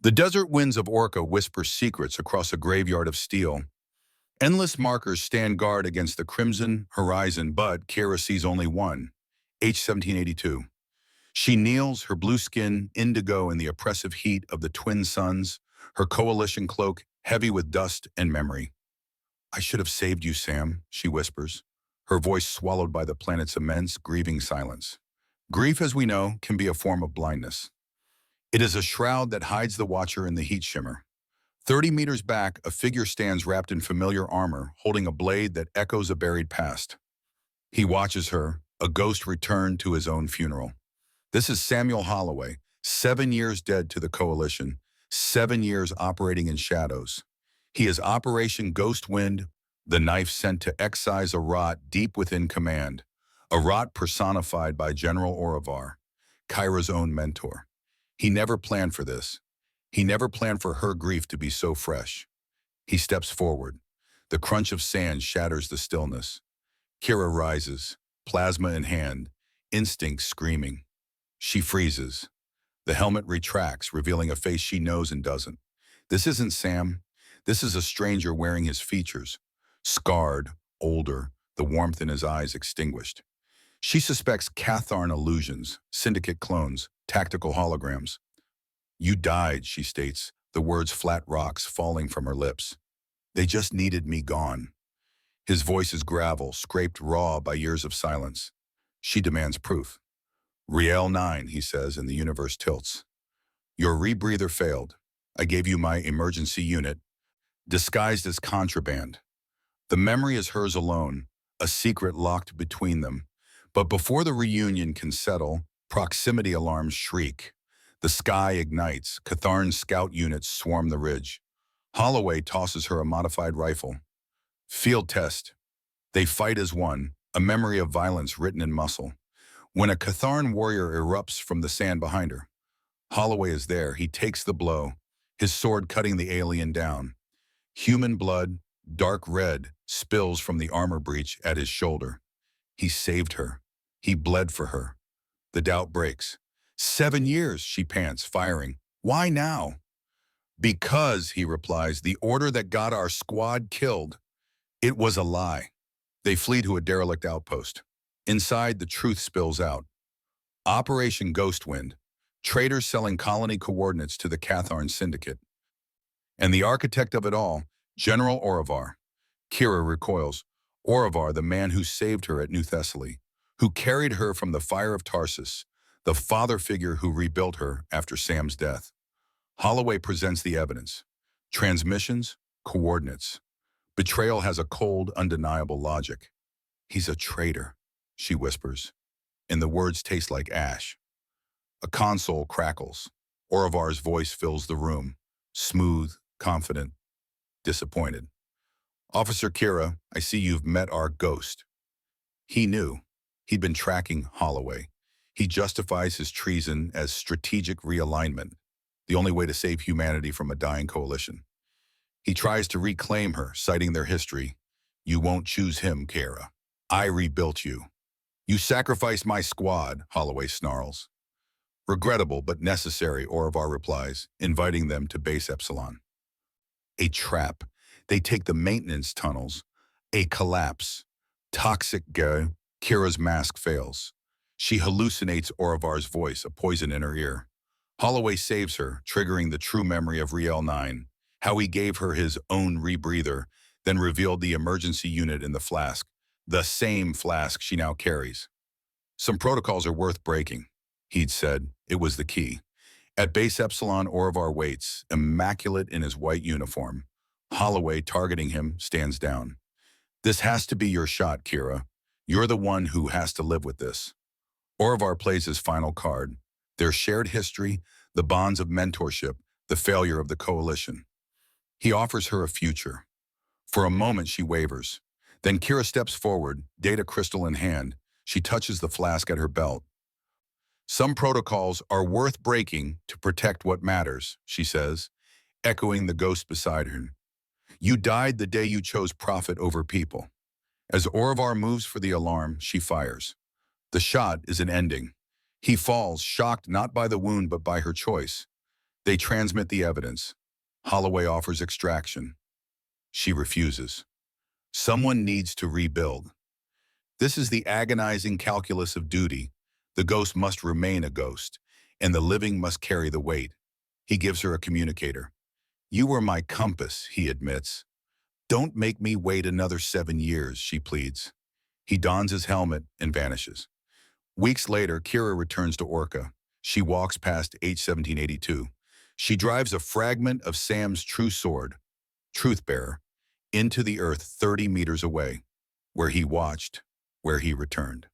The desert winds of Orca whisper secrets across a graveyard of steel. Endless markers stand guard against the crimson horizon, but Kira sees only one, H-1782. She kneels, her blue skin indigo in the oppressive heat of the twin suns, her coalition cloak heavy with dust and memory. "I should have saved you, Sam," she whispers, her voice swallowed by the planet's immense, grieving silence. Grief, as we know, can be a form of blindness. It is a shroud that hides the watcher in the heat shimmer. 30 meters back, a figure stands wrapped in familiar armor, holding a blade that echoes a buried past. He watches her, a ghost returned to his own funeral. This is Samuel Holloway, 7 years dead to the Coalition, 7 years operating in shadows. He is Operation Ghost Wind, the knife sent to excise a rot deep within command, a rot personified by General Orivar, Kyra's own mentor. He never planned for this. He never planned for her grief to be so fresh. He steps forward. The crunch of sand shatters the stillness. Kira rises, plasma in hand, instinct screaming. She freezes. The helmet retracts, revealing a face she knows and doesn't. This isn't Sam. This is a stranger wearing his features. Scarred, older, the warmth in his eyes extinguished. She suspects Catharn illusions, syndicate clones, tactical holograms. "You died," she states, the words flat rocks falling from her lips. "They just needed me gone." His voice is gravel, scraped raw by years of silence. She demands proof. "Riel 9, he says, and the universe tilts. "Your rebreather failed. I gave you my emergency unit, disguised as contraband. The memory is hers alone, a secret locked between them. But before the reunion can settle, proximity alarms shriek. The sky ignites. Catharn's scout units swarm the ridge. Holloway tosses her a modified rifle. Field test. They fight as one, a memory of violence written in muscle. When a Catharn warrior erupts from the sand behind her, Holloway is there. He takes the blow, his sword cutting the alien down. Human blood, dark red, spills from the armor breach at his shoulder. He saved her. He bled for her. The doubt breaks. 7 years, she pants, firing. "Why now?" "Because," he replies, "the order that got our squad killed. It was a lie." They flee to a derelict outpost. Inside, the truth spills out. Operation Ghostwind. Traitors selling colony coordinates to the Catharn Syndicate. And the architect of it all, General Orivar. Kira recoils. Orivar, the man who saved her at New Thessaly, who carried her from the fire of Tarsus, the father figure who rebuilt her after Sam's death. Holloway presents the evidence. Transmissions, coordinates. Betrayal has a cold, undeniable logic. "He's a traitor," she whispers, and the words taste like ash. A console crackles. Orivar's voice fills the room, smooth, confident, disappointed. "Officer Kira, I see you've met our ghost." He knew. He'd been tracking Holloway. He justifies his treason as strategic realignment, the only way to save humanity from a dying coalition. He tries to reclaim her, citing their history. "You won't choose him, Kira. I rebuilt you." "You sacrificed my squad," Holloway snarls. "Regrettable but necessary," Orivar replies, inviting them to Base Epsilon. A trap. They take the maintenance tunnels. A collapse. Toxic go. Kira's mask fails. She hallucinates Orivar's voice, a poison in her ear. Holloway saves her, triggering the true memory of Riel 9, how he gave her his own rebreather, then revealed the emergency unit in the flask, the same flask she now carries. "Some protocols are worth breaking," he'd said. It was the key. At Base Epsilon, Orivar waits, immaculate in his white uniform. Holloway, targeting him, stands down. "This has to be your shot, Kira. You're the one who has to live with this." Orivar plays his final card. Their shared history, the bonds of mentorship, the failure of the coalition. He offers her a future. For a moment, she wavers. Then Kira steps forward, data crystal in hand. She touches the flask at her belt. "Some protocols are worth breaking to protect what matters," she says, echoing the ghost beside her. "You died the day you chose profit over people." As Orivar moves for the alarm, she fires. The shot is an ending. He falls, shocked not by the wound but by her choice. They transmit the evidence. Holloway offers extraction. She refuses. Someone needs to rebuild. This is the agonizing calculus of duty. The ghost must remain a ghost, and the living must carry the weight. He gives her a communicator. You were my compass, he admits. Don't make me wait another 7 years, she pleads. He dons his helmet and vanishes. Weeks later, Kira returns to Orca. She walks past H-1782. She drives a fragment of Sam's true sword, Truthbearer, into the earth 30 meters away, where he watched, where he returned.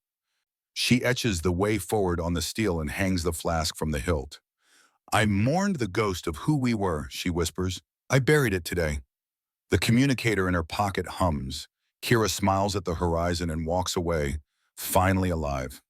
She etches the way forward on the steel and hangs the flask from the hilt. I mourned the ghost of who we were, she whispers. I buried it today. The communicator in her pocket hums. Kira smiles at the horizon and walks away, finally alive.